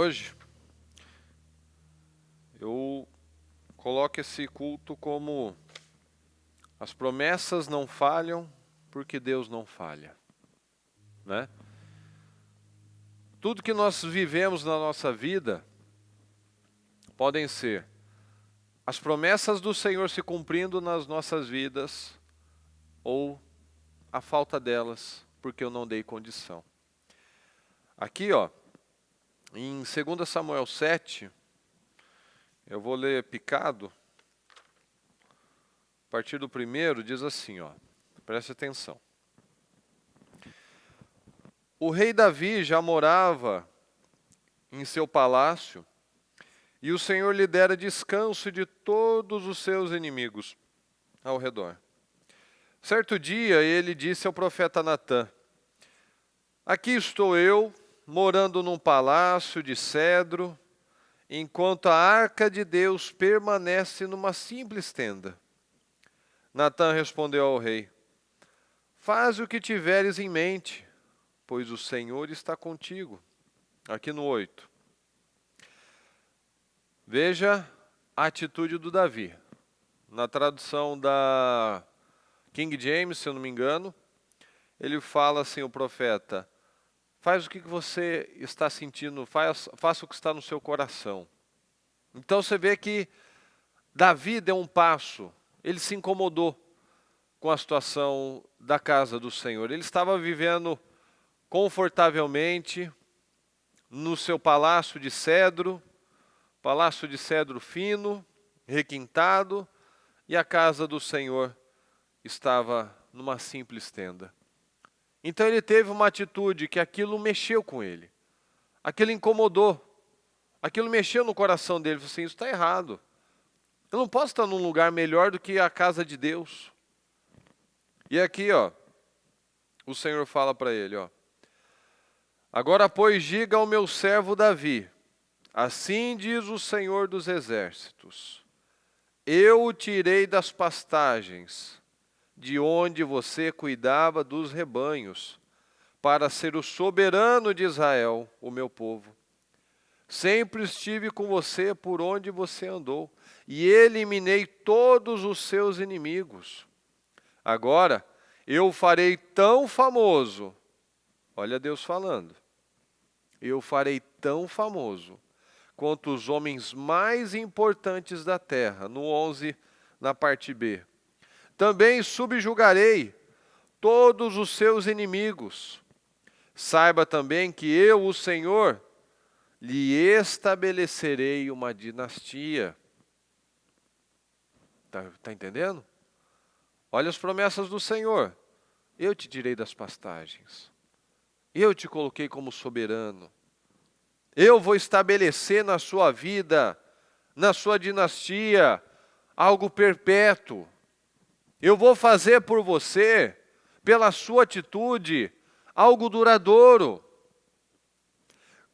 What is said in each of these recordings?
hoje, eu coloco esse culto como as promessas não falham porque Deus não falha, né? Tudo que nós vivemos na nossa vida podem ser as promessas do Senhor se cumprindo nas nossas vidas ou a falta delas porque eu não dei condição. Aqui, em 2 Samuel 7, eu vou ler picado. A partir do 1º diz assim, preste atenção. O rei Davi já morava em seu palácio, e o Senhor lhe dera descanso de todos os seus inimigos ao redor. Certo dia ele disse ao profeta Natã: aqui estou eu, morando num palácio de cedro, enquanto a arca de Deus permanece numa simples tenda. Natã respondeu ao rei: faz o que tiveres em mente, pois o Senhor está contigo. Aqui no 8. Veja a atitude do Davi. Na tradução da King James, se eu não me engano, ele fala assim, o profeta: faz o que você está sentindo, faça o que está no seu coração. Então você vê que Davi deu um passo, ele se incomodou com a situação da casa do Senhor. Ele estava vivendo confortavelmente no seu palácio de cedro fino, requintado, e a casa do Senhor estava numa simples tenda. Então ele teve uma atitude que aquilo mexeu com ele, aquilo incomodou, aquilo mexeu no coração dele. Ele falou assim: isso está errado, eu não posso estar num lugar melhor do que a casa de Deus. E aqui, o Senhor fala para ele, agora, pois, diga ao meu servo Davi, assim diz o Senhor dos Exércitos: eu o tirei das pastagens, de onde você cuidava dos rebanhos, para ser o soberano de Israel, o meu povo. Sempre estive com você por onde você andou, e eliminei todos os seus inimigos. Agora, eu o farei tão famoso, olha Deus falando, eu o farei tão famoso quanto os homens mais importantes da terra. No 11, na parte B. Também subjugarei todos os seus inimigos. Saiba também que eu, o Senhor, lhe estabelecerei uma dinastia. Tá entendendo? Olha as promessas do Senhor. Eu te tirei das pastagens. Eu te coloquei como soberano. Eu vou estabelecer na sua vida, na sua dinastia, algo perpétuo. Eu vou fazer por você, pela sua atitude, algo duradouro.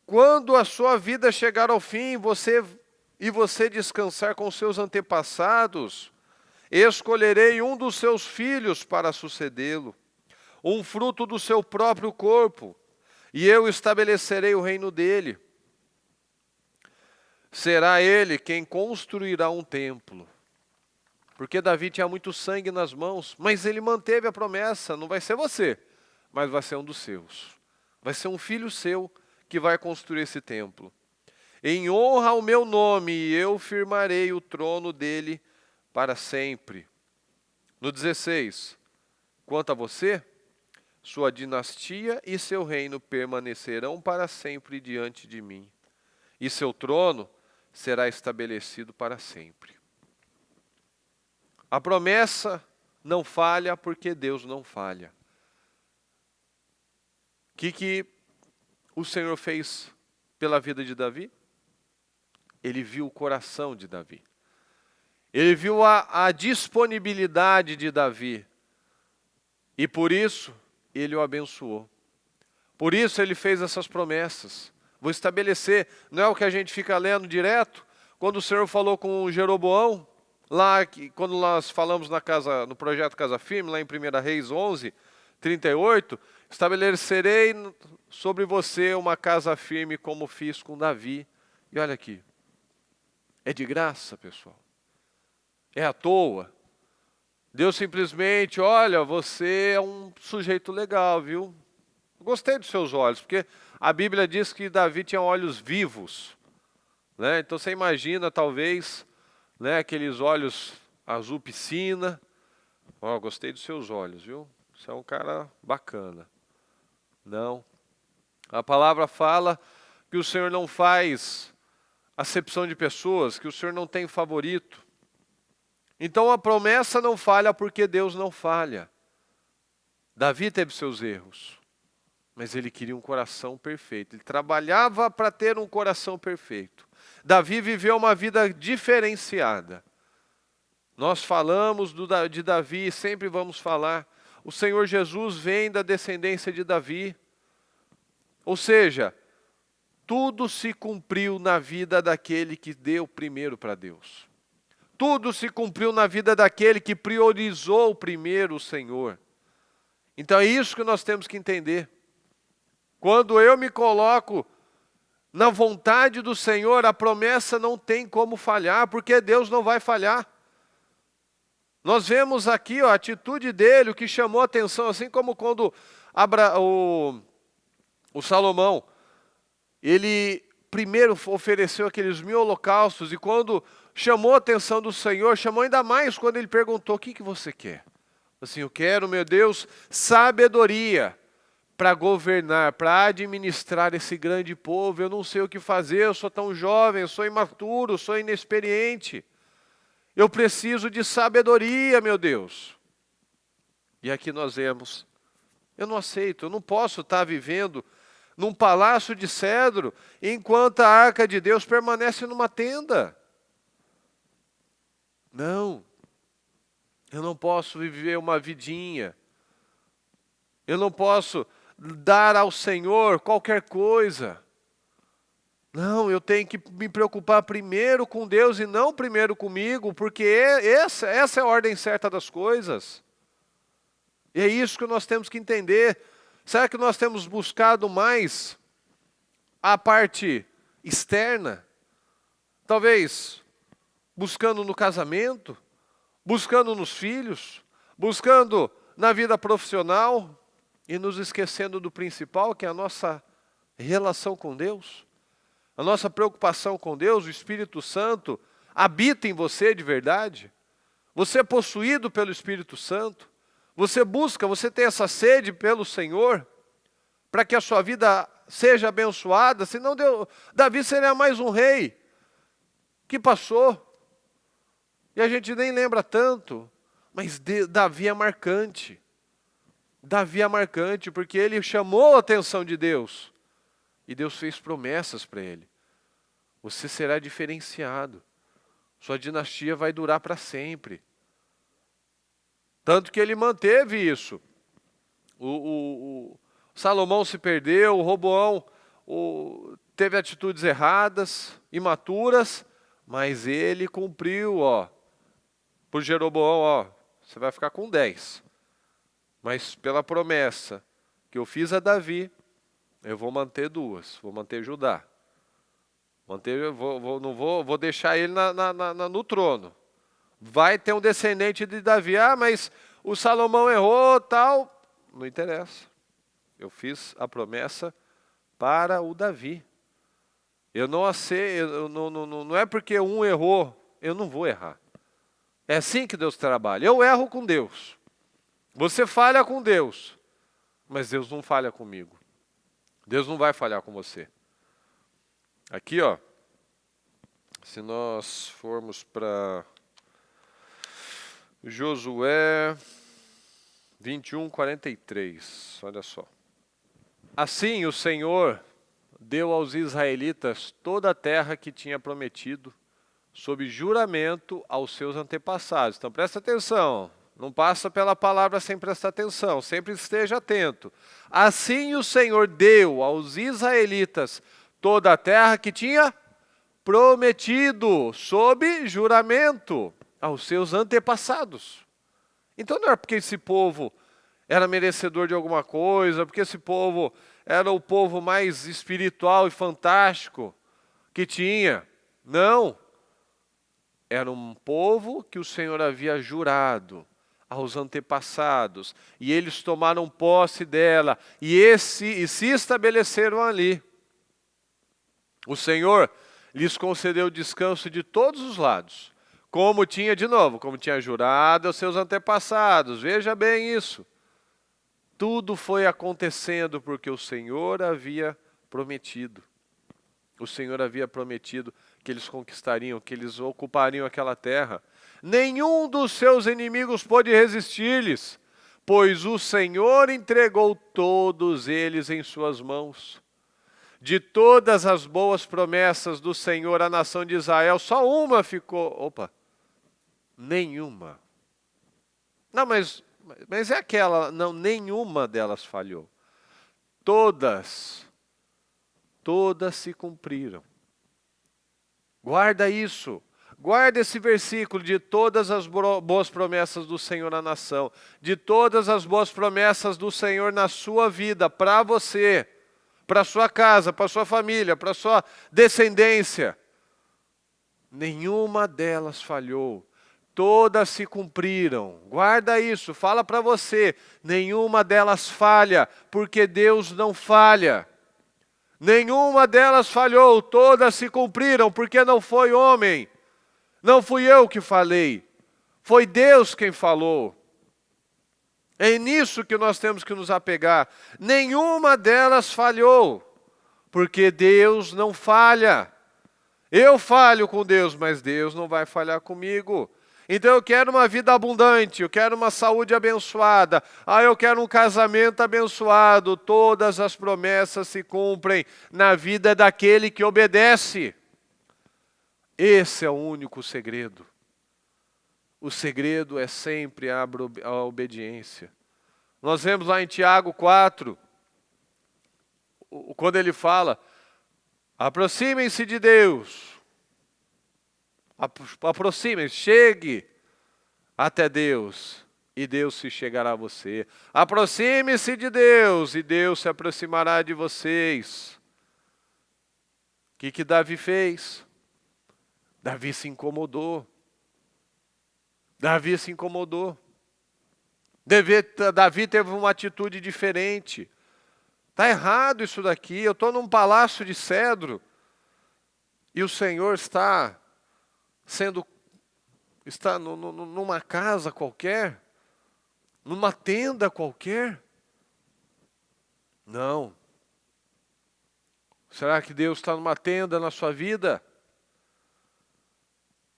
Quando a sua vida chegar ao fim, você descansar com seus antepassados, escolherei um dos seus filhos para sucedê-lo, um fruto do seu próprio corpo, e eu estabelecerei o reino dele. Será ele quem construirá um templo. Porque Davi tinha muito sangue nas mãos, mas ele manteve a promessa: não vai ser você, mas vai ser um dos seus. Vai ser um filho seu que vai construir esse templo. Em honra ao meu nome, eu firmarei o trono dele para sempre. No 16, quanto a você, sua dinastia e seu reino permanecerão para sempre diante de mim, e seu trono será estabelecido para sempre. A promessa não falha porque Deus não falha. O que o Senhor fez pela vida de Davi? Ele viu o coração de Davi. Ele viu a disponibilidade de Davi. E por isso, ele o abençoou. Por isso ele fez essas promessas. Vou estabelecer, não é o que a gente fica lendo direto? Quando o Senhor falou com Jeroboão, lá quando nós falamos no projeto Casa Firme, lá em 1 Reis 11, 38, estabelecerei sobre você uma casa firme como fiz com Davi. E olha aqui, é de graça, pessoal. É à toa. Deus simplesmente, olha, você é um sujeito legal, viu? Gostei dos seus olhos, porque a Bíblia diz que Davi tinha olhos vivos, né? Então você imagina, talvez, né, aqueles olhos azul piscina. Ó, gostei dos seus olhos, viu? Você é um cara bacana. Não. A palavra fala que o Senhor não faz acepção de pessoas, que o Senhor não tem favorito. Então a promessa não falha porque Deus não falha. Davi teve seus erros, mas ele queria um coração perfeito. Ele trabalhava para ter um coração perfeito. Davi viveu uma vida diferenciada. Nós falamos de Davi e sempre vamos falar. O Senhor Jesus vem da descendência de Davi. Ou seja, tudo se cumpriu na vida daquele que deu primeiro para Deus. Tudo se cumpriu na vida daquele que priorizou primeiro o Senhor. Então é isso que nós temos que entender. Quando eu me coloco na vontade do Senhor, a promessa não tem como falhar, porque Deus não vai falhar. Nós vemos aqui a atitude dele, o que chamou a atenção, assim como quando o Salomão, ele primeiro ofereceu aqueles 1000 holocaustos, e quando chamou a atenção do Senhor, chamou ainda mais quando ele perguntou, o que você quer? Assim, eu quero, meu Deus, sabedoria para governar, para administrar esse grande povo. Eu não sei o que fazer, eu sou tão jovem, eu sou imaturo, sou inexperiente. Eu preciso de sabedoria, meu Deus. E aqui nós vemos, eu não aceito, eu não posso estar vivendo num palácio de cedro, enquanto a arca de Deus permanece numa tenda. Não, eu não posso viver uma vidinha, eu não posso dar ao Senhor qualquer coisa. Não, eu tenho que me preocupar primeiro com Deus e não primeiro comigo, porque essa é a ordem certa das coisas. E é isso que nós temos que entender. Será que nós temos buscado mais a parte externa? Talvez buscando no casamento, buscando nos filhos, buscando na vida profissional e nos esquecendo do principal, que é a nossa relação com Deus. A nossa preocupação com Deus, o Espírito Santo habita em você de verdade. Você é possuído pelo Espírito Santo. Você busca, você tem essa sede pelo Senhor, para que a sua vida seja abençoada. Senão Davi seria mais um rei que passou. E a gente nem lembra tanto, mas Davi é marcante. Davi é marcante porque ele chamou a atenção de Deus. E Deus fez promessas para ele. Você será diferenciado. Sua dinastia vai durar para sempre. Tanto que ele manteve isso. O Salomão se perdeu, o Roboão teve atitudes erradas, imaturas, mas ele cumpriu, por Jeroboão, você vai ficar com 10. Mas pela promessa que eu fiz a Davi, eu vou manter 2, vou manter Judá. Vou deixar ele no trono. Vai ter um descendente de Davi. Mas o Salomão errou, tal. Não interessa. Eu fiz a promessa para o Davi. Eu não aceito, não é porque um errou, eu não vou errar. É assim que Deus trabalha. Eu erro com Deus. Você falha com Deus, mas Deus não falha comigo. Deus não vai falhar com você. Aqui, se nós formos para Josué 21:43, olha só. Assim o Senhor deu aos israelitas toda a terra que tinha prometido, sob juramento aos seus antepassados. Então presta atenção, não passa pela palavra sem prestar atenção, sempre esteja atento. Assim o Senhor deu aos israelitas toda a terra que tinha prometido, sob juramento, aos seus antepassados. Então não é porque esse povo era merecedor de alguma coisa, porque esse povo era o povo mais espiritual e fantástico que tinha. Não. Era um povo que o Senhor havia jurado aos antepassados, e eles tomaram posse dela, e se estabeleceram ali. O Senhor lhes concedeu descanso de todos os lados, como tinha jurado aos seus antepassados. Veja bem isso. Tudo foi acontecendo porque o Senhor havia prometido. O Senhor havia prometido que eles conquistariam, que eles ocupariam aquela terra. Nenhum dos seus inimigos pôde resistir-lhes, pois o Senhor entregou todos eles em suas mãos. De todas as boas promessas do Senhor à nação de Israel, só uma ficou. Nenhuma. Não, mas é aquela. Não, nenhuma delas falhou. Todas se cumpriram. Guarda isso. Guarda esse versículo de todas as boas promessas do Senhor à nação. De todas as boas promessas do Senhor na sua vida, para você, para sua casa, para sua família, para sua descendência. Nenhuma delas falhou. Todas se cumpriram. Guarda isso, fala para você. Nenhuma delas falha, porque Deus não falha. Nenhuma delas falhou, todas se cumpriram, porque não foi homem. Não fui eu que falei, foi Deus quem falou. É nisso que nós temos que nos apegar. Nenhuma delas falhou, porque Deus não falha. Eu falho com Deus, mas Deus não vai falhar comigo. Então eu quero uma vida abundante, eu quero uma saúde abençoada, eu quero um casamento abençoado. Todas as promessas se cumprem na vida daquele que obedece. Esse é o único segredo. O segredo é sempre a obediência. Nós vemos lá em Tiago 4, quando ele fala, aproximem-se de Deus. Aproximem-se, chegue até Deus, e Deus se chegará a você. Aproxime-se de Deus, e Deus se aproximará de vocês. O que Davi fez? Davi se incomodou. Davi teve uma atitude diferente. Está errado isso daqui, eu estou num palácio de cedro, e o Senhor está numa casa qualquer, numa tenda qualquer. Não. Será que Deus está numa tenda na sua vida?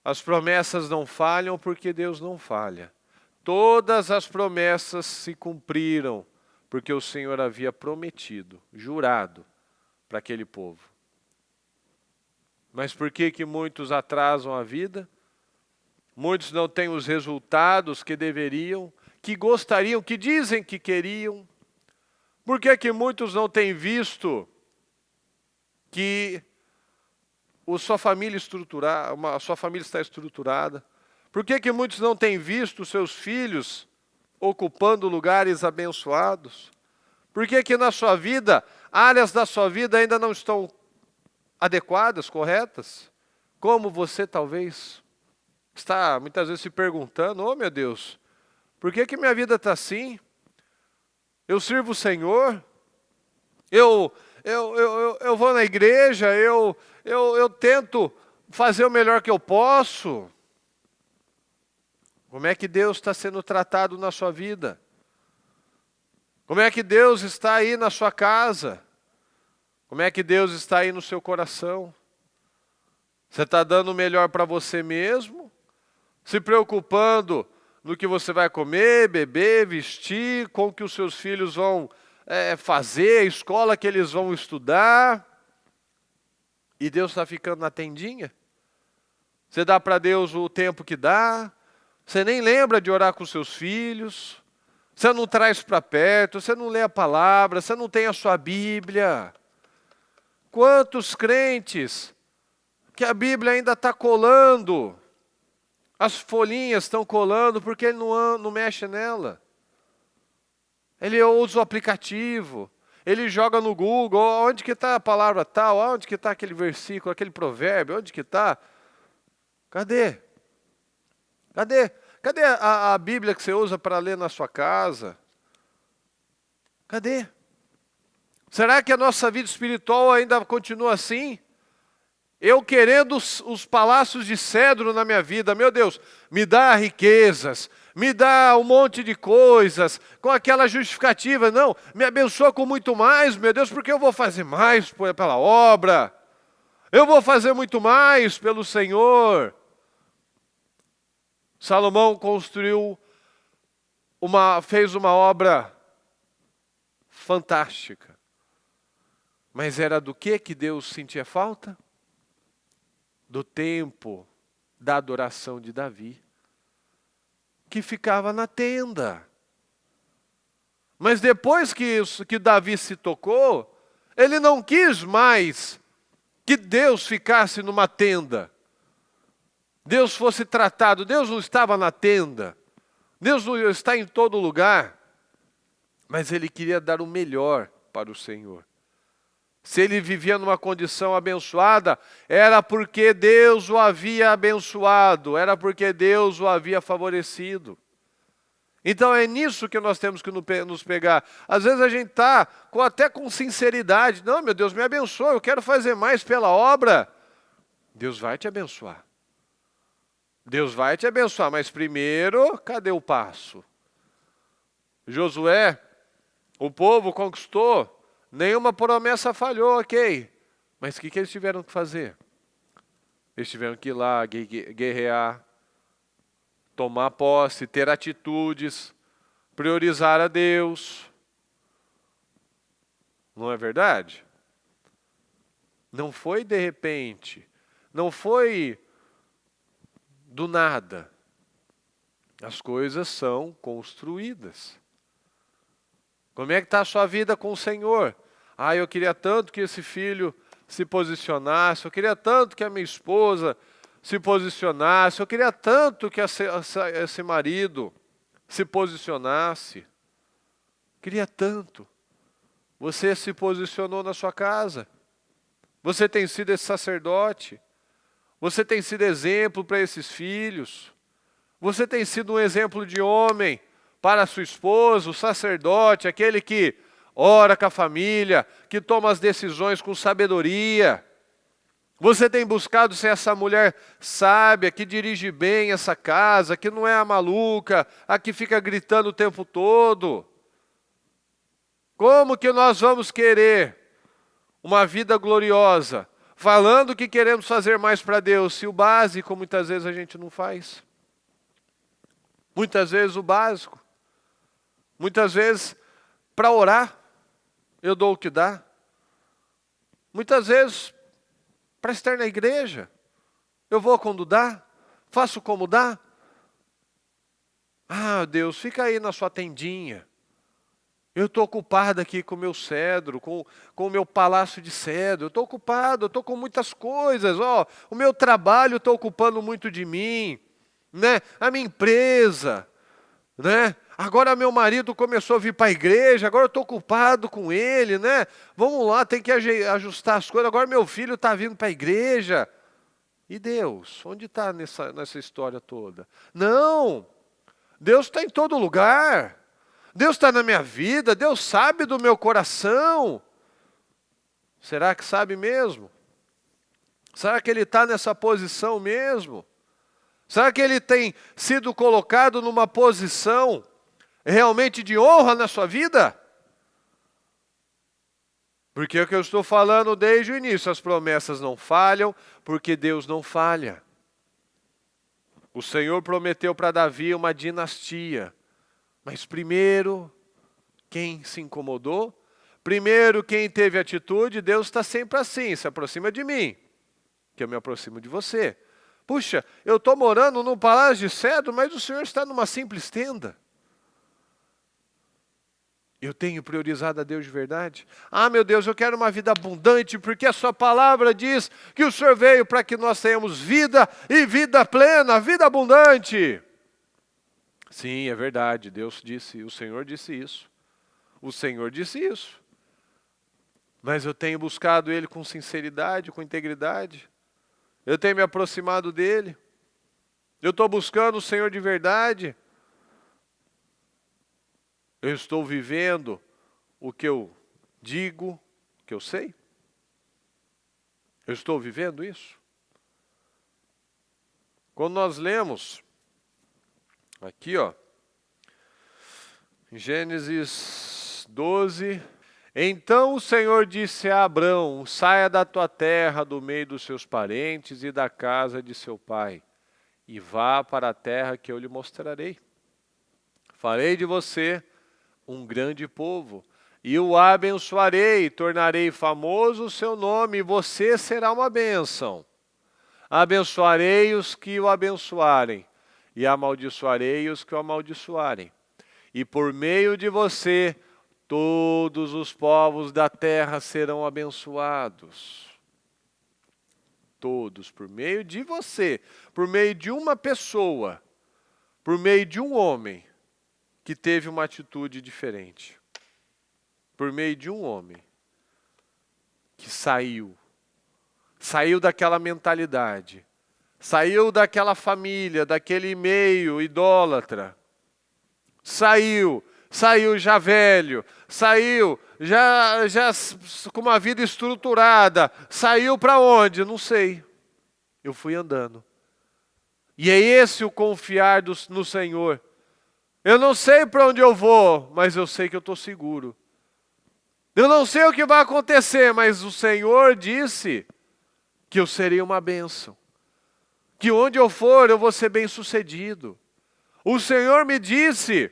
As promessas não falham porque Deus não falha. Todas as promessas se cumpriram porque o Senhor havia prometido, jurado para aquele povo. Mas por que muitos atrasam a vida? Muitos não têm os resultados que deveriam, que gostariam, que dizem que queriam. Por que muitos não têm visto que a sua família está estruturada? Por que muitos não têm visto seus filhos ocupando lugares abençoados? Por que na sua vida, áreas da sua vida ainda não estão adequadas, corretas? Como você talvez está muitas vezes se perguntando, meu Deus, por que minha vida está assim? Eu sirvo o Senhor, eu vou na igreja, eu tento fazer o melhor que eu posso. Como é que Deus está sendo tratado na sua vida? Como é que Deus está aí na sua casa? Como é que Deus está aí no seu coração? Você está dando o melhor para você mesmo? Se preocupando no que você vai comer, beber, vestir, com o que os seus filhos vão fazer, a escola que eles vão estudar? E Deus está ficando na tendinha? Você dá para Deus o tempo que dá? Você nem lembra de orar com seus filhos? Você não traz para perto? Você não lê a palavra? Você não tem a sua Bíblia? Quantos crentes que a Bíblia ainda está colando? As folhinhas estão colando porque ele não mexe nela. Ele usa o aplicativo, ele joga no Google, onde que está a palavra tal, onde que está aquele versículo, aquele provérbio, onde que está? Cadê? Cadê? Cadê a Bíblia que você usa para ler na sua casa? Cadê? Será que a nossa vida espiritual ainda continua assim? Eu querendo os palácios de cedro na minha vida, meu Deus, me dá riquezas, me dá um monte de coisas, com aquela justificativa, não, me abençoa com muito mais, meu Deus, porque eu vou fazer mais pela obra, eu vou fazer muito mais pelo Senhor. Salomão fez uma obra fantástica, mas era do que Deus sentia falta? Do tempo da adoração de Davi, que ficava na tenda. Mas depois que Davi se tocou, ele não quis mais que Deus ficasse numa tenda. Deus fosse tratado, Deus não estava na tenda, Deus não está em todo lugar, mas ele queria dar o melhor para o Senhor. Se ele vivia numa condição abençoada, era porque Deus o havia abençoado, era porque Deus o havia favorecido. Então é nisso que nós temos que nos pegar. Às vezes a gente está até com sinceridade, não, meu Deus, me abençoa, eu quero fazer mais pela obra. Deus vai te abençoar. Deus vai te abençoar, mas primeiro, cadê o passo? Josué, o povo conquistou, nenhuma promessa falhou, ok. Mas o que eles tiveram que fazer? Eles tiveram que ir lá, guerrear, tomar posse, ter atitudes, priorizar a Deus. Não é verdade? Não foi de repente, não foi do nada. As coisas são construídas. Como é que está a sua vida com o Senhor? Ah, eu queria tanto que esse filho se posicionasse, eu queria tanto que a minha esposa se posicionasse, eu queria tanto que esse marido se posicionasse. Queria tanto. Você se posicionou na sua casa. Você tem sido esse sacerdote. Você tem sido exemplo para esses filhos. Você tem sido um exemplo de homem para a sua esposa, o sacerdote, aquele que ora com a família, que toma as decisões com sabedoria. Você tem buscado ser essa mulher sábia, que dirige bem essa casa, que não é a maluca, a que fica gritando o tempo todo. Como que nós vamos querer uma vida gloriosa, falando que queremos fazer mais para Deus, se o básico muitas vezes a gente não faz? Muitas vezes o básico. Muitas vezes, para orar, eu dou o que dá. Muitas vezes, para estar na igreja, eu vou quando dá, faço como dá. Ah, Deus, fica aí na sua tendinha. Eu estou ocupado aqui com o meu cedro, com o meu palácio de cedro. Eu estou ocupado, eu estou com muitas coisas. O meu trabalho está ocupando muito de mim, né? A minha empresa, né? Agora meu marido começou a vir para a igreja, agora eu estou ocupado com ele, né? Vamos lá, tem que ajustar as coisas. Agora meu filho está vindo para a igreja. E Deus? Onde está nessa história toda? Não! Deus está em todo lugar. Deus está na minha vida, Deus sabe do meu coração. Será que sabe mesmo? Será que Ele está nessa posição mesmo? Será que Ele tem sido colocado numa posição realmente de honra na sua vida? Porque é o que eu estou falando desde o início, as promessas não falham, porque Deus não falha. O Senhor prometeu para Davi uma dinastia. Mas primeiro, quem se incomodou? Primeiro, quem teve atitude? Deus está sempre assim, se aproxima de mim, que eu me aproximo de você. Puxa, eu estou morando num palácio de cedro, mas o Senhor está numa simples tenda. Eu tenho priorizado a Deus de verdade? Ah, meu Deus, eu quero uma vida abundante, porque a sua palavra diz que o Senhor veio para que nós tenhamos vida e vida plena, vida abundante. Sim, é verdade, Deus disse, o Senhor disse isso. O Senhor disse isso. Mas eu tenho buscado Ele com sinceridade, com integridade. Eu tenho me aproximado dEle. Eu estou buscando o Senhor de verdade. Eu estou vivendo o que eu digo, o que eu sei. Eu estou vivendo isso. Quando nós lemos aqui, ó, em Gênesis 12, então o Senhor disse a Abrão: saia da tua terra, do meio dos seus parentes e da casa de seu pai, e vá para a terra que eu lhe mostrarei. Farei de você um grande povo, e o abençoarei, tornarei famoso o seu nome, e você será uma bênção. Abençoarei os que o abençoarem, e amaldiçoarei os que o amaldiçoarem. E por meio de você, todos os povos da terra serão abençoados. Todos, por meio de você, por meio de uma pessoa, por meio de um homem que teve uma atitude diferente. Por meio de um homem que saiu daquela mentalidade, saiu daquela família, daquele meio idólatra, saiu já velho, saiu já com uma vida estruturada, saiu para onde? Não sei. Eu fui andando. E é esse o confiar no Senhor. Eu não sei para onde eu vou, mas eu sei que eu estou seguro. Eu não sei o que vai acontecer, mas o Senhor disse que eu serei uma bênção. Que onde eu for, eu vou ser bem-sucedido. O Senhor me disse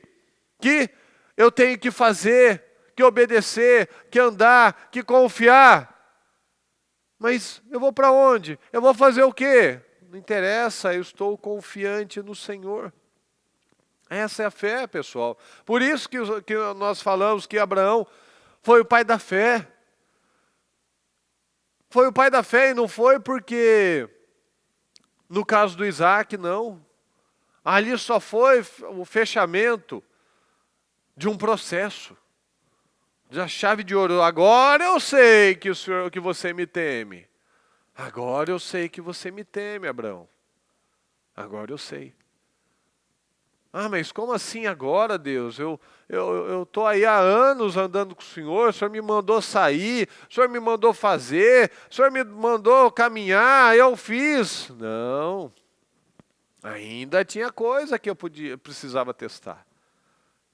que eu tenho que fazer, que obedecer, que andar, que confiar. Mas eu vou para onde? Eu vou fazer o quê? Não interessa, eu estou confiante no Senhor. Essa é a fé, pessoal. Por isso que nós falamos que Abraão foi o pai da fé. Foi o pai da fé e não foi porque, no caso do Isaac, não. Ali só foi o fechamento de um processo, da chave de ouro. Agora eu sei que você me teme. Agora eu sei que você me teme, Abraão. Agora eu sei. Ah, mas como assim agora, Deus? Eu estou aí há anos andando com o Senhor me mandou sair, o Senhor me mandou fazer, o Senhor me mandou caminhar, eu fiz. Não, ainda tinha coisa que eu precisava testar.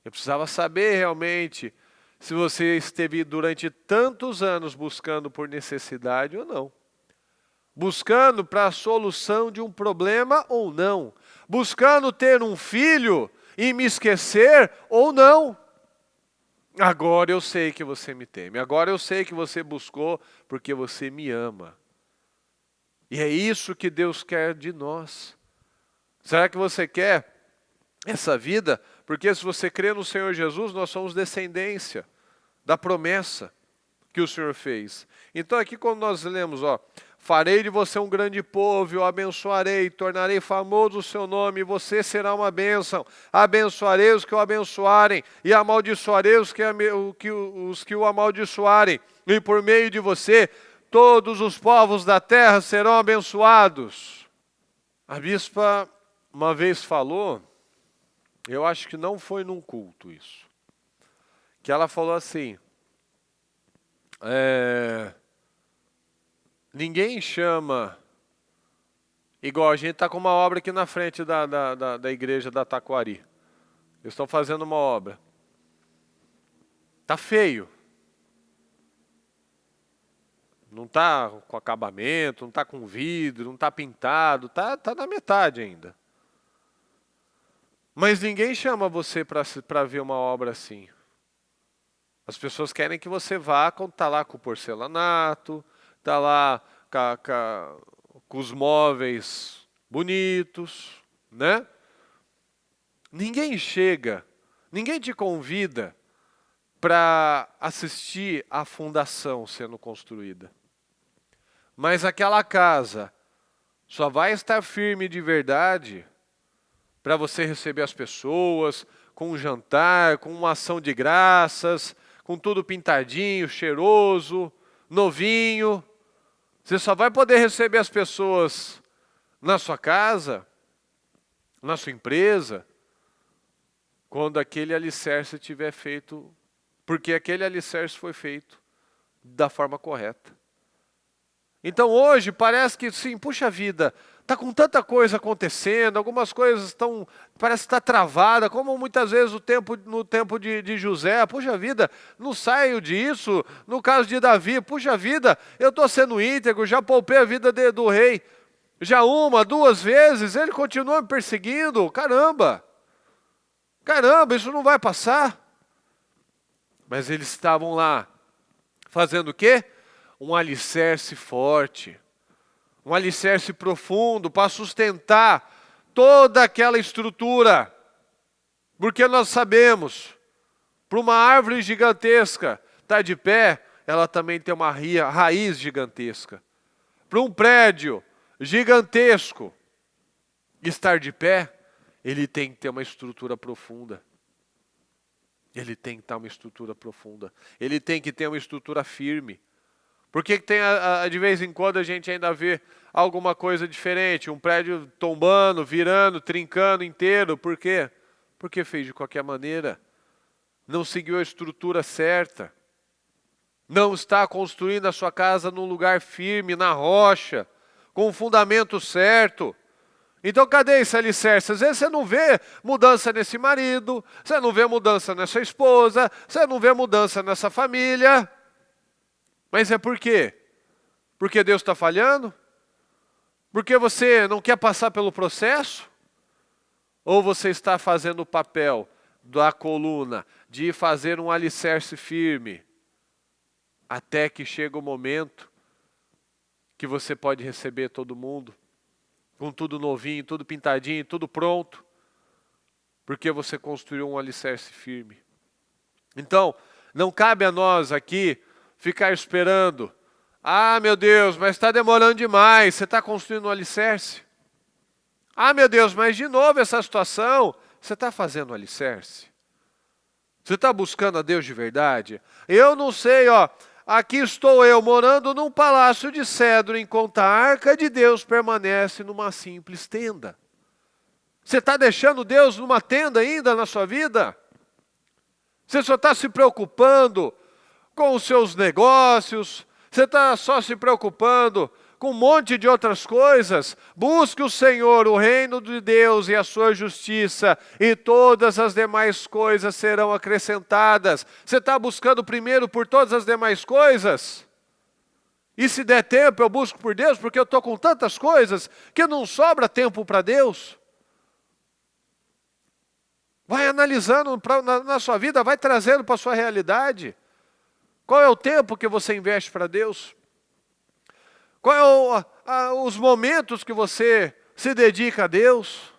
Eu precisava saber realmente se você esteve durante tantos anos buscando por necessidade ou não. Buscando para a solução de um problema ou não. Buscando ter um filho e me esquecer ou não. Agora eu sei que você me teme. Agora eu sei que você buscou porque você me ama. E é isso que Deus quer de nós. Será que você quer essa vida? Porque se você crê no Senhor Jesus, nós somos descendência da promessa que o Senhor fez. Então aqui quando nós lemos, farei de você um grande povo, eu abençoarei, tornarei famoso o seu nome, e você será uma bênção. Abençoarei os que o abençoarem, e amaldiçoarei os que o amaldiçoarem. E por meio de você, todos os povos da terra serão abençoados. A bispa uma vez falou, eu acho que não foi num culto isso, que ela falou assim, ninguém chama, igual a gente está com uma obra aqui na frente da igreja da Taquari. Eles estão fazendo uma obra. Está feio. Não está com acabamento, não está com vidro, não está pintado, está na metade ainda. Mas ninguém chama você para ver uma obra assim. As pessoas querem que você vá quando está lá com o porcelanato, está lá com os móveis bonitos, né? Ninguém chega, ninguém te convida para assistir a fundação sendo construída. Mas aquela casa só vai estar firme de verdade para você receber as pessoas com um jantar, com uma ação de graças, com tudo pintadinho, cheiroso, novinho. Você só vai poder receber as pessoas na sua casa, na sua empresa, quando aquele alicerce tiver feito, porque aquele alicerce foi feito da forma correta. Então hoje parece que sim, puxa vida, está com tanta coisa acontecendo, algumas coisas parece que está travada, como muitas vezes no tempo de José, puxa vida, não saio disso, no caso de Davi, puxa vida, eu estou sendo íntegro, já poupei a vida do rei, já 1, 2 vezes, ele continua me perseguindo, caramba, isso não vai passar. Mas eles estavam lá, fazendo o quê? Um alicerce forte, um alicerce profundo para sustentar toda aquela estrutura. Porque nós sabemos, para uma árvore gigantesca estar de pé, ela também tem uma raiz gigantesca. Para um prédio gigantesco estar de pé, ele tem que ter uma estrutura profunda. Ele tem que ter uma estrutura profunda. Ele tem que ter uma estrutura firme. Por que tem de vez em quando a gente ainda vê alguma coisa diferente? Um prédio tombando, virando, trincando inteiro. Por quê? Porque fez de qualquer maneira. Não seguiu a estrutura certa. Não está construindo a sua casa num lugar firme, na rocha, com o fundamento certo. Então cadê esse alicerce? Às vezes você não vê mudança nesse marido, você não vê mudança nessa esposa, você não vê mudança nessa família. Mas é por quê? Porque Deus está falhando? Porque você não quer passar pelo processo? Ou você está fazendo o papel da coluna de fazer um alicerce firme até que chega o momento que você pode receber todo mundo com tudo novinho, tudo pintadinho, tudo pronto, porque você construiu um alicerce firme. Então, não cabe a nós aqui ficar esperando. Ah, meu Deus, mas está demorando demais. Você está construindo um alicerce? Ah, meu Deus, mas de novo essa situação. Você está fazendo um alicerce? Você está buscando a Deus de verdade? Eu não sei, aqui estou eu morando num palácio de cedro, enquanto a arca de Deus permanece numa simples tenda. Você está deixando Deus numa tenda ainda na sua vida? Você só está se preocupando com os seus negócios, você está só se preocupando com um monte de outras coisas. Busque o Senhor, o reino de Deus e a sua justiça, e todas as demais coisas serão acrescentadas. Você está buscando primeiro por todas as demais coisas? E se der tempo eu busco por Deus, porque eu estou com tantas coisas que não sobra tempo para Deus. Vai analisando na sua vida, vai trazendo para a sua realidade. Qual é o tempo que você investe para Deus? Qual é os momentos que você se dedica a Deus?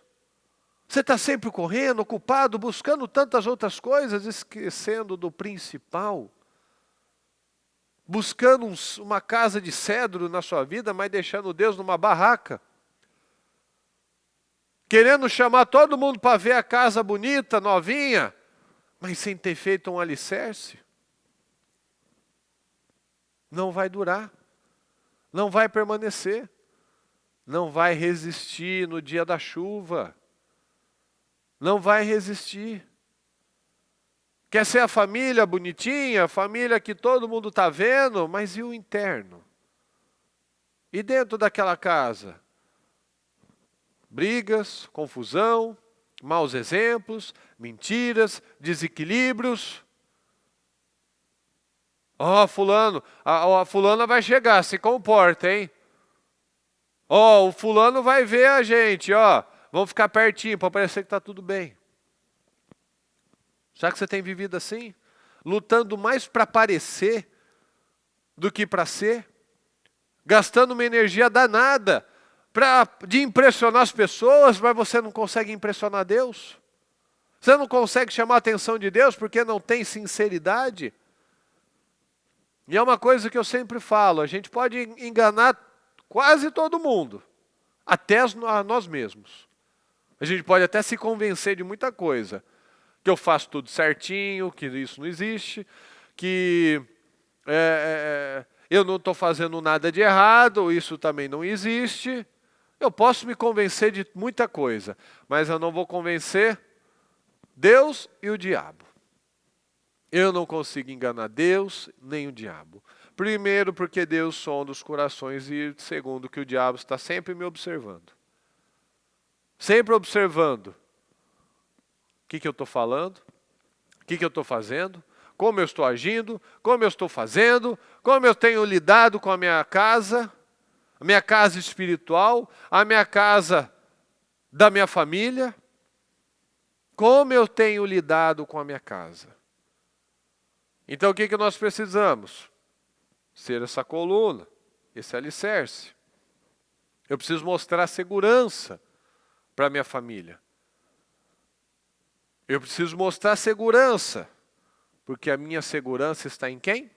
Você está sempre correndo, ocupado, buscando tantas outras coisas, esquecendo do principal. Buscando uma casa de cedro na sua vida, mas deixando Deus numa barraca. Querendo chamar todo mundo para ver a casa bonita, novinha, mas sem ter feito um alicerce. Não vai durar, não vai permanecer, não vai resistir no dia da chuva, não vai resistir. Quer ser a família bonitinha, a família que todo mundo está vendo, mas e o interno? E dentro daquela casa? Brigas, confusão, maus exemplos, mentiras, desequilíbrios. Fulano, a fulana vai chegar, se comporta, hein? O fulano vai ver a gente, vamos ficar pertinho para parecer que está tudo bem. Já que você tem vivido assim, lutando mais para parecer do que para ser, gastando uma energia danada de impressionar as pessoas, mas você não consegue impressionar Deus? Você não consegue chamar a atenção de Deus porque não tem sinceridade? E é uma coisa que eu sempre falo, a gente pode enganar quase todo mundo, até a nós mesmos. A gente pode até se convencer de muita coisa, que eu faço tudo certinho, que isso não existe, que eu não estou fazendo nada de errado, isso também não existe. Eu posso me convencer de muita coisa, mas eu não vou convencer Deus e o diabo. Eu não consigo enganar Deus nem o diabo. Primeiro, porque Deus sonda os corações, e segundo, que o diabo está sempre me observando. Sempre observando o que eu estou falando, o que eu estou fazendo, como eu estou agindo, como eu estou fazendo, como eu tenho lidado com a minha casa espiritual, a minha casa da minha família, como eu tenho lidado com a minha casa. Então o que nós precisamos? Ser essa coluna, esse alicerce. Eu preciso mostrar segurança para a minha família. Eu preciso mostrar segurança, porque a minha segurança está em quem?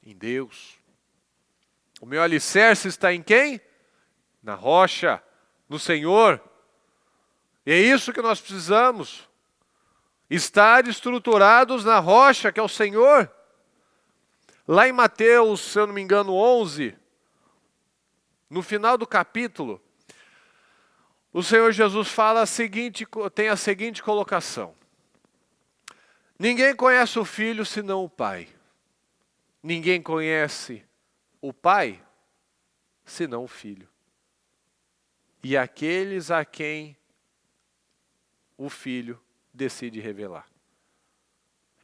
Em Deus. O meu alicerce está em quem? Na rocha, no Senhor. E é isso que nós precisamos. Estar estruturados na rocha, que é o Senhor. Lá em Mateus, se eu não me engano, 11, no final do capítulo, o Senhor Jesus fala tem a seguinte colocação. Ninguém conhece o Filho senão o Pai. Ninguém conhece o Pai senão o Filho. E aqueles a quem o Filho decide revelar.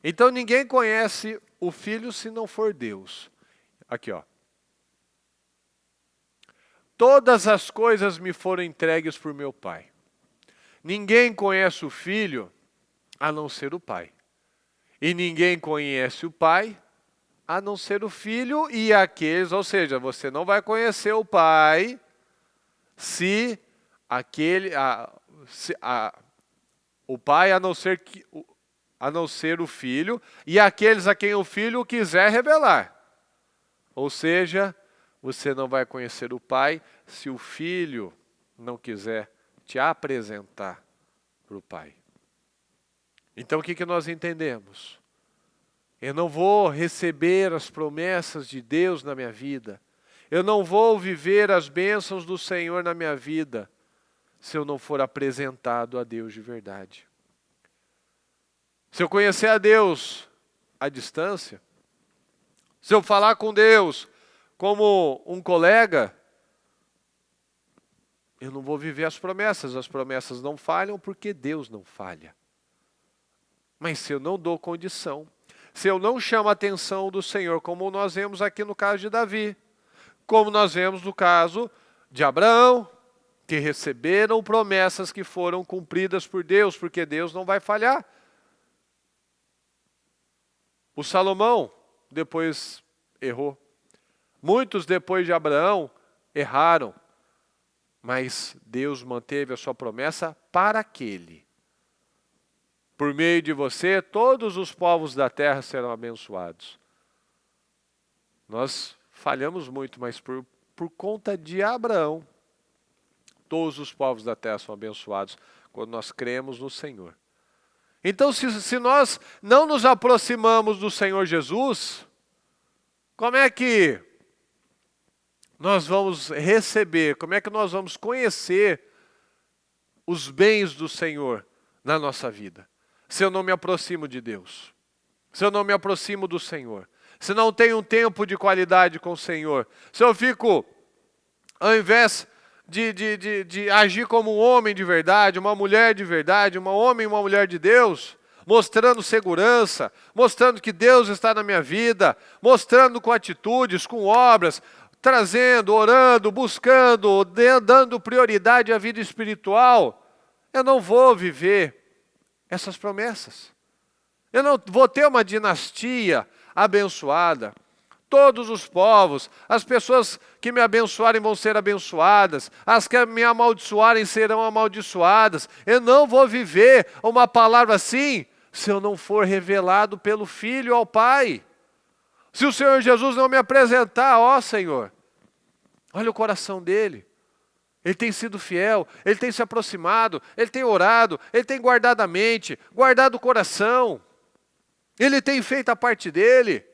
Então ninguém conhece o Filho se não for Deus. Aqui, ó. Todas as coisas me foram entregues por meu Pai. Ninguém conhece o Filho a não ser o Pai. E ninguém conhece o Pai a não ser o Filho e aqueles, ou seja, você não vai conhecer o Pai se o Pai a não ser o Filho e aqueles a quem o Filho quiser revelar. Ou seja, você não vai conhecer o Pai se o Filho não quiser te apresentar para o Pai. Então o que nós entendemos? Eu não vou receber as promessas de Deus na minha vida. Eu não vou viver as bênçãos do Senhor na minha vida se eu não for apresentado a Deus de verdade. Se eu conhecer a Deus à distância, se eu falar com Deus como um colega, eu não vou viver as promessas não falham porque Deus não falha. Mas se eu não dou condição, se eu não chamo a atenção do Senhor, como nós vemos aqui no caso de Davi, como nós vemos no caso de Abraão, que receberam promessas que foram cumpridas por Deus, porque Deus não vai falhar. O Salomão depois errou. Muitos depois de Abraão erraram, mas Deus manteve a sua promessa para aquele. Por meio de você, todos os povos da terra serão abençoados. Nós falhamos muito, mas por conta de Abraão, todos os povos da terra são abençoados quando nós cremos no Senhor. Então, se nós não nos aproximamos do Senhor Jesus, como é que nós vamos receber, como é que nós vamos conhecer os bens do Senhor na nossa vida? Se eu não me aproximo de Deus, se eu não me aproximo do Senhor, se não tenho um tempo de qualidade com o Senhor, se eu fico, ao invés de agir como um homem de verdade, uma mulher de verdade, um homem e uma mulher de Deus, mostrando segurança, mostrando que Deus está na minha vida, mostrando com atitudes, com obras, trazendo, orando, buscando, dando prioridade à vida espiritual, eu não vou viver essas promessas. Eu não vou ter uma dinastia abençoada. Todos os povos, as pessoas que me abençoarem vão ser abençoadas, as que me amaldiçoarem serão amaldiçoadas. Eu não vou viver uma palavra assim se eu não for revelado pelo Filho ao Pai. Se o Senhor Jesus não me apresentar, ó Senhor, olha o coração dele. Ele tem sido fiel, ele tem se aproximado, ele tem orado, ele tem guardado a mente, guardado o coração. Ele tem feito a parte dele.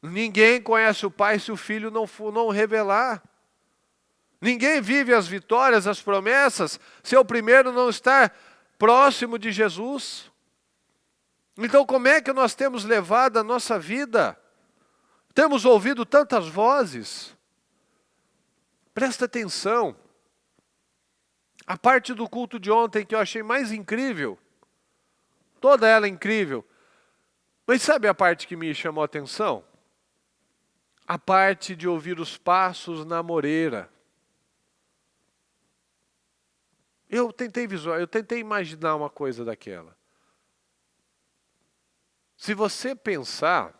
Ninguém conhece o Pai se o Filho não revelar. Ninguém vive as vitórias, as promessas, se o primeiro não estar próximo de Jesus. Então, como é que nós temos levado a nossa vida? Temos ouvido tantas vozes. Presta atenção. A parte do culto de ontem que eu achei mais incrível, toda ela incrível, mas sabe a parte que me chamou a atenção? A parte de ouvir os passos na moreira. Eu tentei imaginar uma coisa daquela. Se você pensar,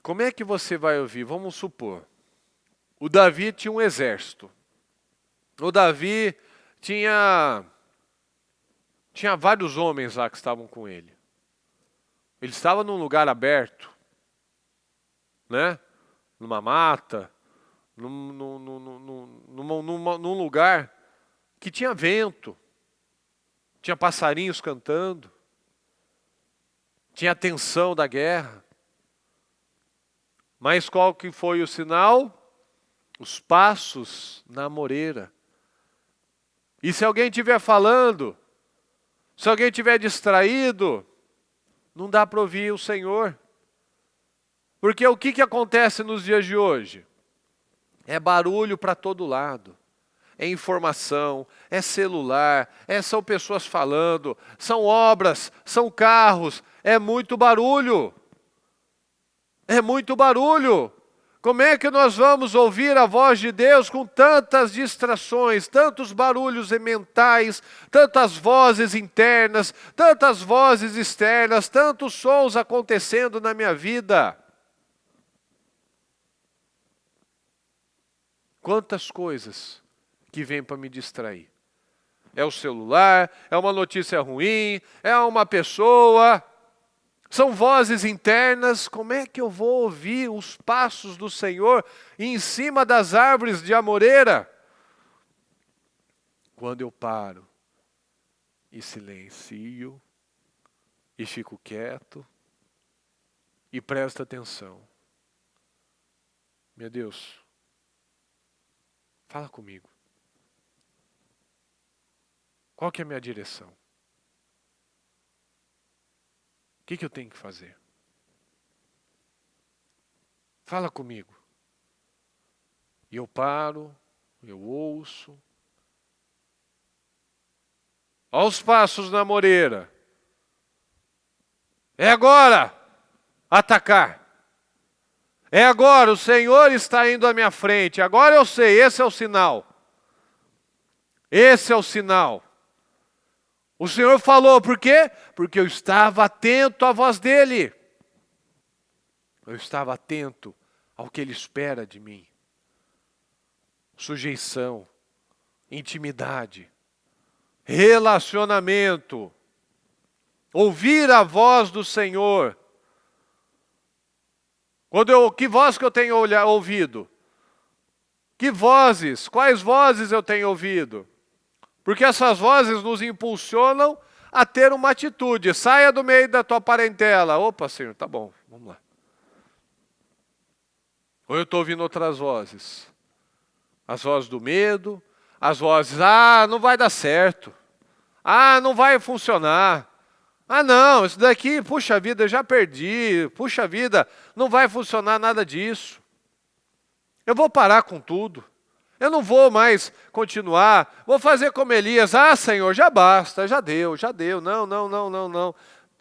como é que você vai ouvir? Vamos supor, o Davi tinha um exército. O Davi tinha vários homens lá que estavam com ele. Ele estava num lugar aberto, né? Numa mata, num lugar que tinha vento, tinha passarinhos cantando, tinha a tensão da guerra. Mas qual que foi o sinal? Os passos na moreira. E se alguém estiver falando, se alguém estiver distraído, não dá para ouvir o Senhor. Porque o que acontece nos dias de hoje? É barulho para todo lado. É informação, é celular, são pessoas falando, são obras, são carros, é muito barulho. É muito barulho. Como é que nós vamos ouvir a voz de Deus com tantas distrações, tantos barulhos mentais, tantas vozes internas, tantas vozes externas, tantos sons acontecendo na minha vida? Quantas coisas que vêm para me distrair. É o celular, é uma notícia ruim, é uma pessoa. São vozes internas. Como é que eu vou ouvir os passos do Senhor em cima das árvores de amoreira? Quando eu paro e silencio e fico quieto e presto atenção. Meu Deus, fala comigo. Qual que é a minha direção? O que eu tenho que fazer? Fala comigo. E eu paro, eu ouço. Aos passos na moreira. É agora atacar. É agora, o Senhor está indo à minha frente. Agora eu sei, esse é o sinal. Esse é o sinal. O Senhor falou, por quê? Porque eu estava atento à voz dEle. Eu estava atento ao que Ele espera de mim. Sujeição, intimidade, relacionamento. Ouvir a voz do Senhor. Que voz que eu tenho ouvido? Que vozes? Quais vozes eu tenho ouvido? Porque essas vozes nos impulsionam a ter uma atitude. Saia do meio da tua parentela. Opa, Senhor, tá bom, vamos lá. Ou eu estou ouvindo outras vozes. As vozes do medo, as vozes, não vai dar certo. Não vai funcionar. Não, isso daqui, puxa vida, eu já perdi. Puxa vida, não vai funcionar nada disso. Eu vou parar com tudo. Eu não vou mais continuar. Vou fazer como Elias. Senhor, já basta, já deu. Não.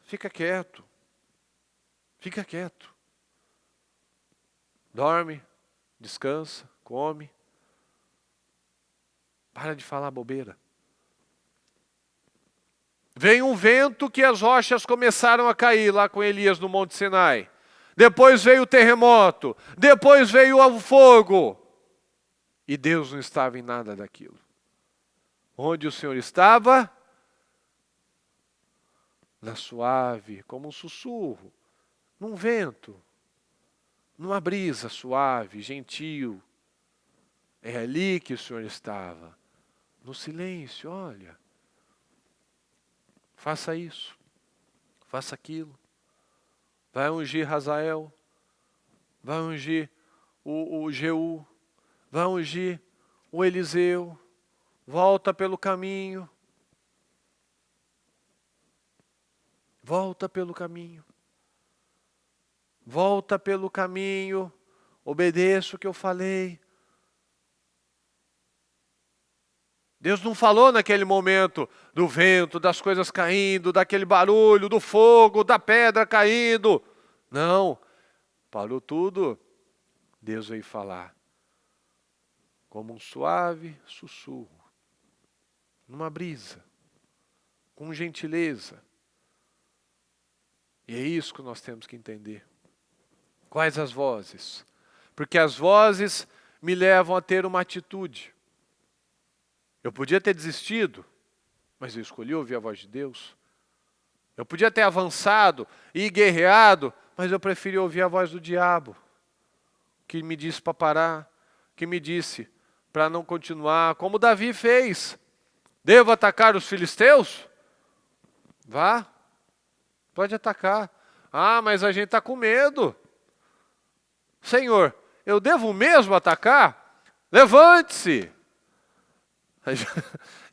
Fica quieto. Fica quieto. Dorme, descansa, come. Para de falar bobeira. Vem um vento que as rochas começaram a cair lá com Elias no Monte Sinai. Depois veio o terremoto. Depois veio o fogo. E Deus não estava em nada daquilo. Onde o Senhor estava? Na suave, como um sussurro, num vento, numa brisa suave, gentil. É ali que o Senhor estava, no silêncio, olha. Faça isso, faça aquilo. Vai ungir Hazael, vai ungir o Jeú, vai ungir o Eliseu, volta pelo caminho. Volta pelo caminho. Volta pelo caminho. Obedeça o que eu falei. Deus não falou naquele momento do vento, das coisas caindo, daquele barulho, do fogo, da pedra caindo. Não. Parou tudo. Deus veio falar. Como um suave sussurro. Numa brisa. Com gentileza. E é isso que nós temos que entender. Quais as vozes? Porque as vozes me levam a ter uma atitude. Eu podia ter desistido, mas eu escolhi ouvir a voz de Deus. Eu podia ter avançado e guerreado, mas eu preferi ouvir a voz do diabo, que me disse para parar, que me disse para não continuar, como Davi fez. Devo atacar os filisteus? Vá, pode atacar. Ah, mas a gente está com medo. Senhor, eu devo mesmo atacar? Levante-se.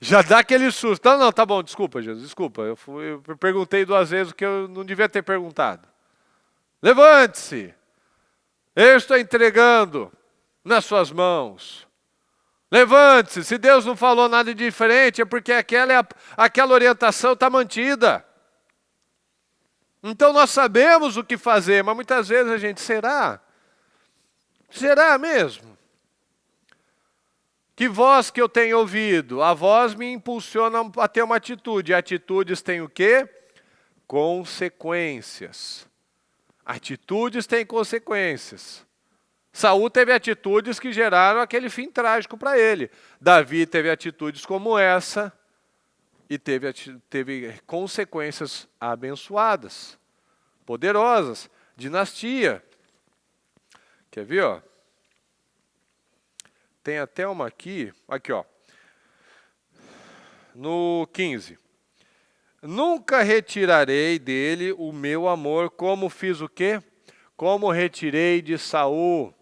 Já dá aquele susto. Não, tá bom, desculpa, Jesus, desculpa. Eu perguntei 2 vezes o que eu não devia ter perguntado. Levante-se. Eu estou entregando nas suas mãos. Levante-se. Se Deus não falou nada de diferente, é porque aquela orientação está mantida. Então nós sabemos o que fazer, mas muitas vezes a gente, será? Será mesmo? Que voz que eu tenho ouvido? A voz me impulsiona a ter uma atitude. Atitudes têm o quê? Consequências. Atitudes têm consequências. Saul teve atitudes que geraram aquele fim trágico para ele. Davi teve atitudes como essa e teve consequências abençoadas, poderosas, dinastia. Quer ver, ó? Tem até uma aqui, ó. No 15. Nunca retirarei dele o meu amor, como fiz o quê? Como retirei de Saul.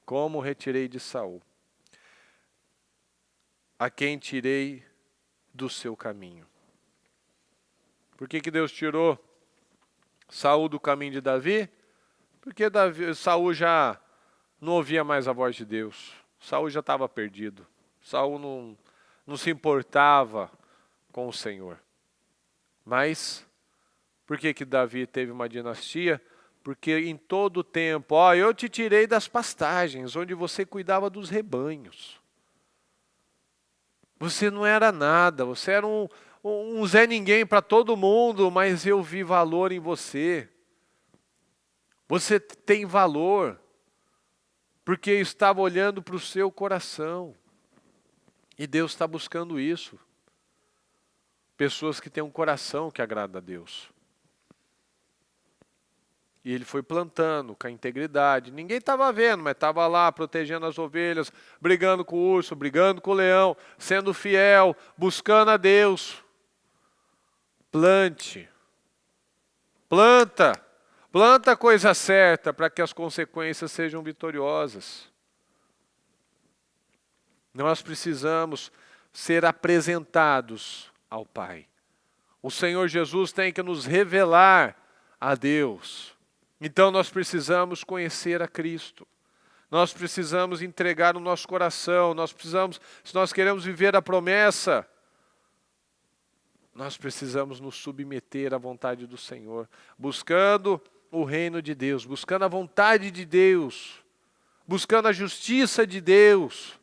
Como retirei de Saul. A quem tirei do seu caminho. Por que Deus tirou Saul do caminho de Davi? Porque Saul já não ouvia mais a voz de Deus. Saul já estava perdido. Saul não se importava com o Senhor. Mas, por que Davi teve uma dinastia? Porque em todo o tempo, eu te tirei das pastagens, onde você cuidava dos rebanhos. Você não era nada, você era um Zé Ninguém para todo mundo, mas eu vi valor em você. Você tem valor. Porque estava olhando para o seu coração. E Deus está buscando isso. Pessoas que têm um coração que agrada a Deus. E ele foi plantando com a integridade. Ninguém estava vendo, mas estava lá protegendo as ovelhas, brigando com o urso, brigando com o leão, sendo fiel, buscando a Deus. Plante. Planta. Planta a coisa certa para que as consequências sejam vitoriosas. Nós precisamos ser apresentados ao Pai. O Senhor Jesus tem que nos revelar a Deus. Então nós precisamos conhecer a Cristo. Nós precisamos entregar o nosso coração. Se nós queremos viver a promessa, nós precisamos nos submeter à vontade do Senhor, buscando o reino de Deus, buscando a vontade de Deus, buscando a justiça de Deus.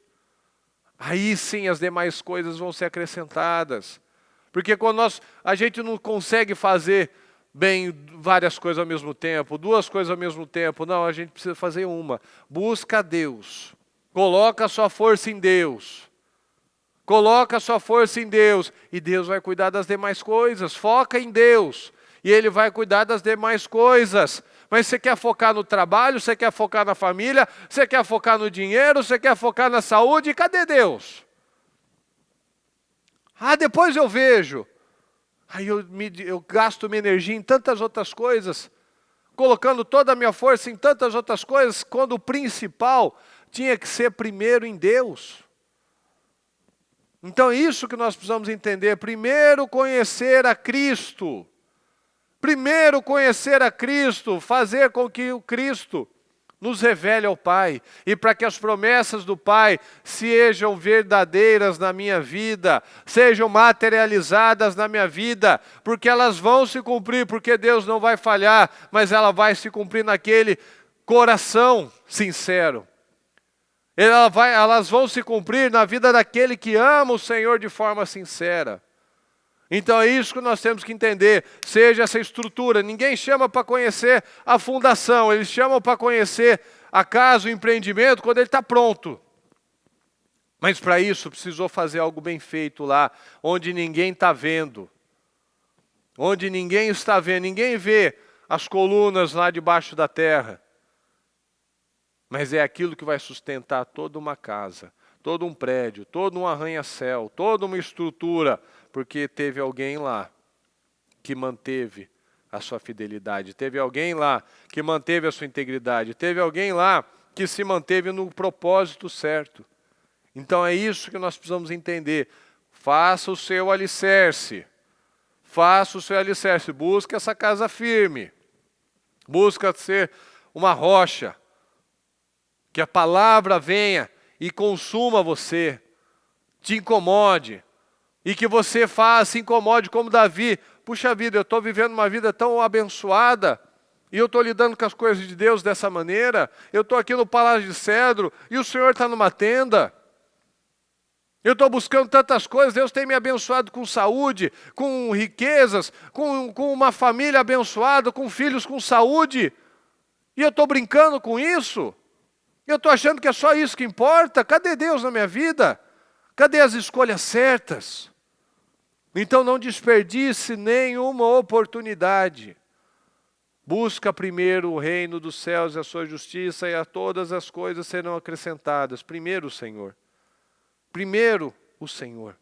Aí sim as demais coisas vão ser acrescentadas. Porque quando a gente não consegue fazer bem várias coisas ao mesmo tempo, 2 coisas ao mesmo tempo, não, a gente precisa fazer uma. Busca a Deus, coloca a sua força em Deus. Coloca a sua força em Deus e Deus vai cuidar das demais coisas. Foca em Deus e Ele vai cuidar das demais coisas. Mas você quer focar no trabalho, você quer focar na família, você quer focar no dinheiro, você quer focar na saúde, cadê Deus? Depois eu vejo. Aí eu gasto minha energia em tantas outras coisas, colocando toda a minha força em tantas outras coisas, quando o principal tinha que ser primeiro em Deus. Então é isso que nós precisamos entender. Primeiro conhecer a Cristo. Primeiro conhecer a Cristo, fazer com que o Cristo nos revele ao Pai. E para que as promessas do Pai sejam verdadeiras na minha vida, sejam materializadas na minha vida, porque elas vão se cumprir, porque Deus não vai falhar, mas ela vai se cumprir naquele coração sincero. Elas vão se cumprir na vida daquele que ama o Senhor de forma sincera. Então é isso que nós temos que entender, seja essa estrutura. Ninguém chama para conhecer a fundação, eles chamam para conhecer a casa, o empreendimento, quando ele está pronto. Mas para isso precisou fazer algo bem feito lá, onde ninguém está vendo. Onde ninguém está vendo, ninguém vê as colunas lá debaixo da terra. Mas é aquilo que vai sustentar toda uma casa, todo um prédio, todo um arranha-céu, toda uma estrutura, porque teve alguém lá que manteve a sua fidelidade, teve alguém lá que manteve a sua integridade, teve alguém lá que se manteve no propósito certo. Então é isso que nós precisamos entender. Faça o seu alicerce, busque essa casa firme, busca ser uma rocha, que a palavra venha e consuma você, te incomode, e que você se incomode como Davi. Puxa vida, eu estou vivendo uma vida tão abençoada, e eu estou lidando com as coisas de Deus dessa maneira, eu estou aqui no palácio de cedro, e o Senhor está numa tenda. Eu estou buscando tantas coisas, Deus tem me abençoado com saúde, com riquezas, com uma família abençoada, com filhos com saúde, e eu estou brincando com isso? Eu estou achando que é só isso que importa? Cadê Deus na minha vida? Cadê as escolhas certas? Então não desperdice nenhuma oportunidade. Busca primeiro o reino dos céus e a sua justiça, e a todas as coisas serão acrescentadas. Primeiro o Senhor. Primeiro o Senhor.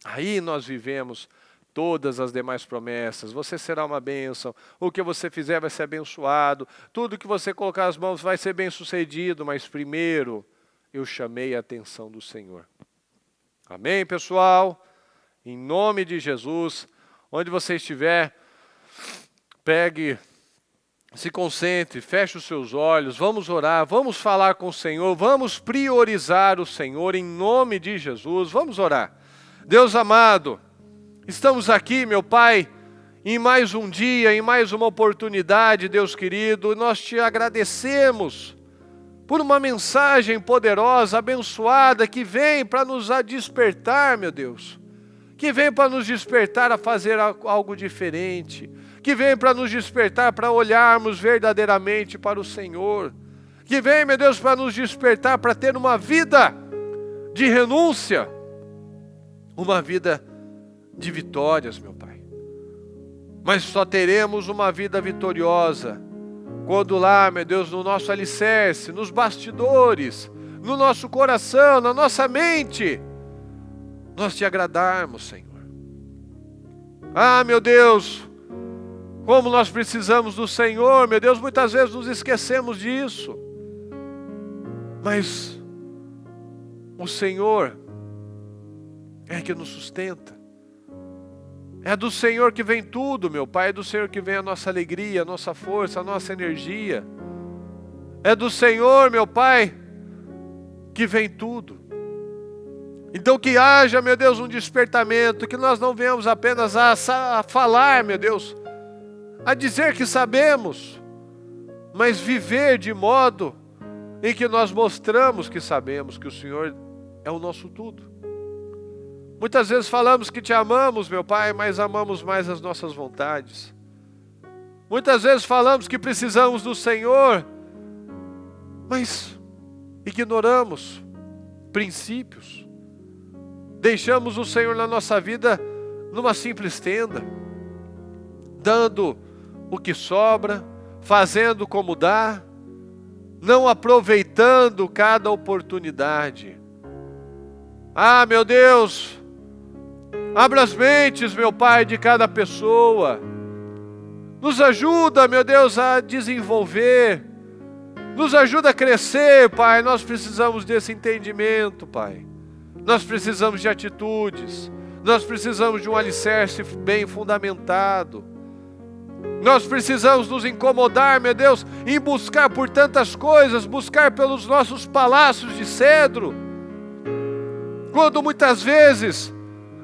Aí nós vivemos todas as demais promessas. Você será uma bênção. O que você fizer vai ser abençoado. Tudo que você colocar as mãos vai ser bem sucedido. Mas primeiro eu chamei a atenção do Senhor. Amém, pessoal? Em nome de Jesus, onde você estiver, pegue, se concentre, feche os seus olhos, vamos orar, vamos falar com o Senhor, vamos priorizar o Senhor em nome de Jesus. Vamos orar. Deus amado, estamos aqui, meu Pai, em mais um dia, em mais uma oportunidade, Deus querido, nós te agradecemos por uma mensagem poderosa, abençoada, que vem para nos despertar, meu Deus, que vem para nos despertar a fazer algo diferente, que vem para nos despertar para olharmos verdadeiramente para o Senhor, que vem, meu Deus, para nos despertar para ter uma vida de renúncia, uma vida de vitórias, meu Pai. Mas só teremos uma vida vitoriosa quando lá, meu Deus, no nosso alicerce, nos bastidores, no nosso coração, na nossa mente, nós te agradarmos, Senhor. Ah, meu Deus, como nós precisamos do Senhor, meu Deus, muitas vezes nos esquecemos disso. Mas o Senhor é que nos sustenta. É do Senhor que vem tudo, meu Pai. É do Senhor que vem a nossa alegria, a nossa força, a nossa energia. É do Senhor, meu Pai, que vem tudo. Então que haja, meu Deus, um despertamento, que nós não venhamos apenas a falar, meu Deus, a dizer que sabemos, mas viver de modo em que nós mostramos que sabemos que o Senhor é o nosso tudo. Muitas vezes falamos que te amamos, meu Pai, mas amamos mais as nossas vontades. Muitas vezes falamos que precisamos do Senhor, mas ignoramos princípios. Deixamos o Senhor na nossa vida numa simples tenda, dando o que sobra, fazendo como dá, não aproveitando cada oportunidade. Ah, meu Deus! Abra as mentes, meu Pai, de cada pessoa. Nos ajuda, meu Deus, a desenvolver. Nos ajuda a crescer, Pai. Nós precisamos desse entendimento, Pai. Nós precisamos de atitudes. Nós precisamos de um alicerce bem fundamentado. Nós precisamos nos incomodar, meu Deus, em buscar por tantas coisas, buscar pelos nossos palácios de cedro. Quando muitas vezes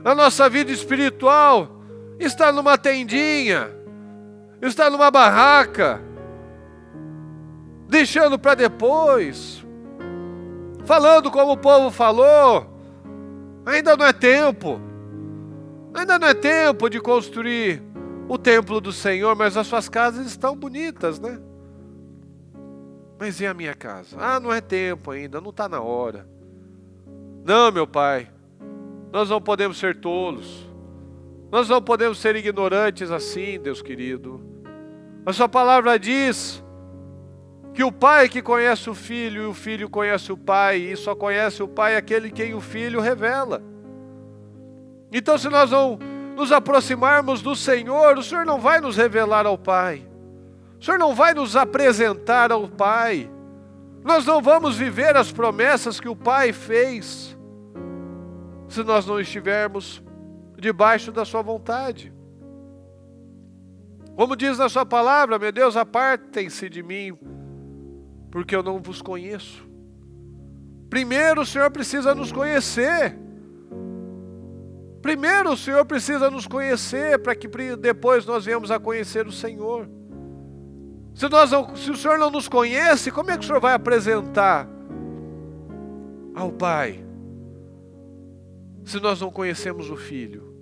a nossa vida espiritual está numa tendinha, está numa barraca, deixando para depois, falando como o povo falou, ainda não é tempo de construir o templo do Senhor, mas as suas casas estão bonitas, né? Mas e a minha casa? Não é tempo ainda, não está na hora. Não, meu Pai, nós não podemos ser tolos, nós não podemos ser ignorantes assim, Deus querido. A sua palavra diz que o Pai que conhece o Filho e o Filho conhece o Pai, e só conhece o Pai aquele quem o Filho revela. Então, se nós não nos aproximarmos do Senhor, o Senhor não vai nos revelar ao Pai, o Senhor não vai nos apresentar ao Pai, nós não vamos viver as promessas que o Pai fez, se nós não estivermos debaixo da sua vontade. Como diz na sua palavra, meu Deus, apartem-se de mim, porque eu não vos conheço. Primeiro o Senhor precisa nos conhecer. Primeiro o Senhor precisa nos conhecer, para que depois nós venhamos a conhecer o Senhor. Se o Senhor não nos conhece, como é que o Senhor vai apresentar ao Pai? Se nós não conhecemos o Filho,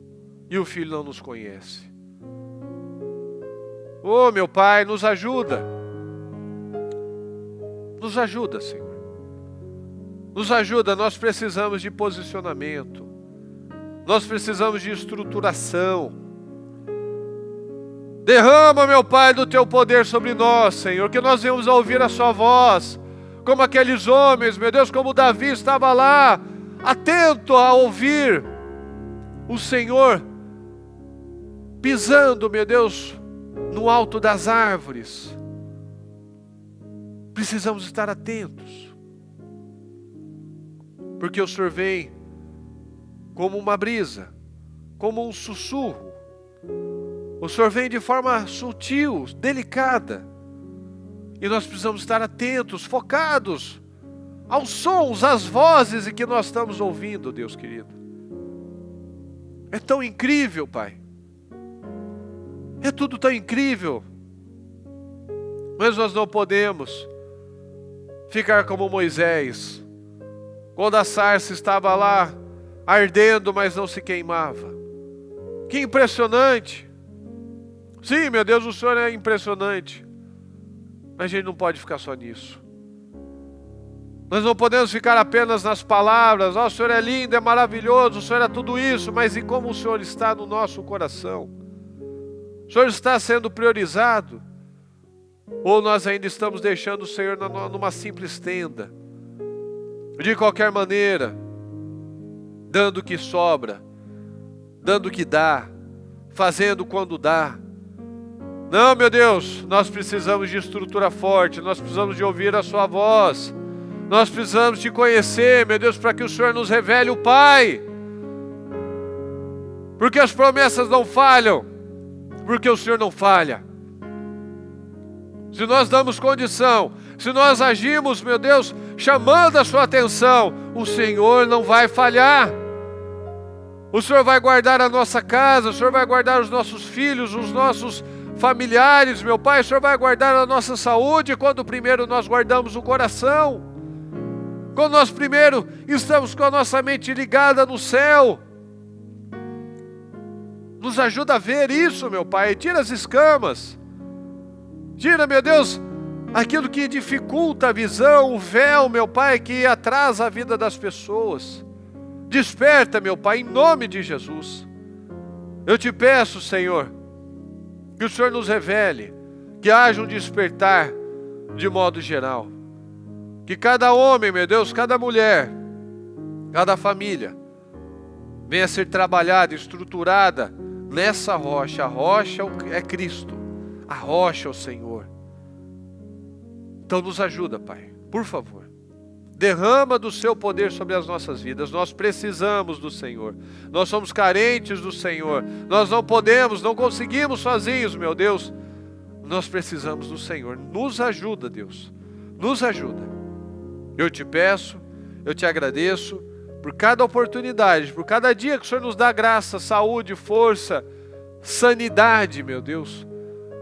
e o Filho não nos conhece. Oh, meu Pai, nos ajuda. Nos ajuda, Senhor. Nos ajuda, nós precisamos de posicionamento. Nós precisamos de estruturação. Derrama, meu Pai, do Teu poder sobre nós, Senhor, que nós venhamos a ouvir a Sua voz, como aqueles homens, meu Deus, como Davi estava lá, atento a ouvir o Senhor, pisando, meu Deus, no alto das árvores. Precisamos estar atentos, porque o Senhor vem como uma brisa, como um sussurro. O Senhor vem de forma sutil, delicada, e nós precisamos estar atentos, focados aos sons, às vozes que nós estamos ouvindo, Deus querido. É tão incrível, Pai. É tudo tão incrível. Mas nós não podemos ficar como Moisés, quando a sarça estava lá, ardendo, mas não se queimava. Que impressionante. Sim, meu Deus, o Senhor é impressionante. Mas a gente não pode ficar só nisso. Nós não podemos ficar apenas nas palavras. O Senhor é lindo, é maravilhoso, o Senhor é tudo isso. Mas e como o Senhor está no nosso coração? O Senhor está sendo priorizado? Ou nós ainda estamos deixando o Senhor numa simples tenda? De qualquer maneira, dando o que sobra, dando o que dá, fazendo quando dá. Não, meu Deus, nós precisamos de estrutura forte, nós precisamos de ouvir a Sua voz, nós precisamos te conhecer, meu Deus, para que o Senhor nos revele o Pai. Porque as promessas não falham, porque o Senhor não falha. Se nós damos condição, se nós agimos, meu Deus, chamando a Sua atenção, o Senhor não vai falhar. O Senhor vai guardar a nossa casa, o Senhor vai guardar os nossos filhos, os nossos familiares, meu Pai, o Senhor vai guardar a nossa saúde quando primeiro nós guardamos o coração. Quando nós primeiro estamos com a nossa mente ligada no céu. Nos ajuda a ver isso, meu Pai. Tira as escamas. Tira, meu Deus, aquilo que dificulta a visão, o véu, meu Pai, que atrasa a vida das pessoas. Desperta, meu Pai, em nome de Jesus. Eu te peço, Senhor, que o Senhor nos revele, que haja um despertar de modo geral. Que cada homem, meu Deus, cada mulher, cada família, venha ser trabalhada, estruturada nessa rocha. A rocha é Cristo, a rocha é o Senhor. Então nos ajuda, Pai, por favor. Derrama do seu poder sobre as nossas vidas. Nós precisamos do Senhor. Nós somos carentes do Senhor. Nós não podemos, não conseguimos sozinhos, meu Deus. Nós precisamos do Senhor. Nos ajuda, Deus. Nos ajuda. Eu te peço, eu te agradeço por cada oportunidade, por cada dia que o Senhor nos dá graça, saúde, força, sanidade, meu Deus,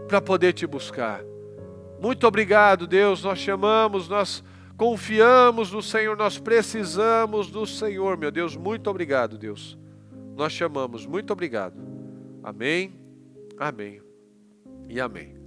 para poder te buscar. Muito obrigado, Deus. Nós te amamos, nós confiamos no Senhor, nós precisamos do Senhor, meu Deus. Muito obrigado, Deus. Nós te amamos, muito obrigado. Amém, amém e amém.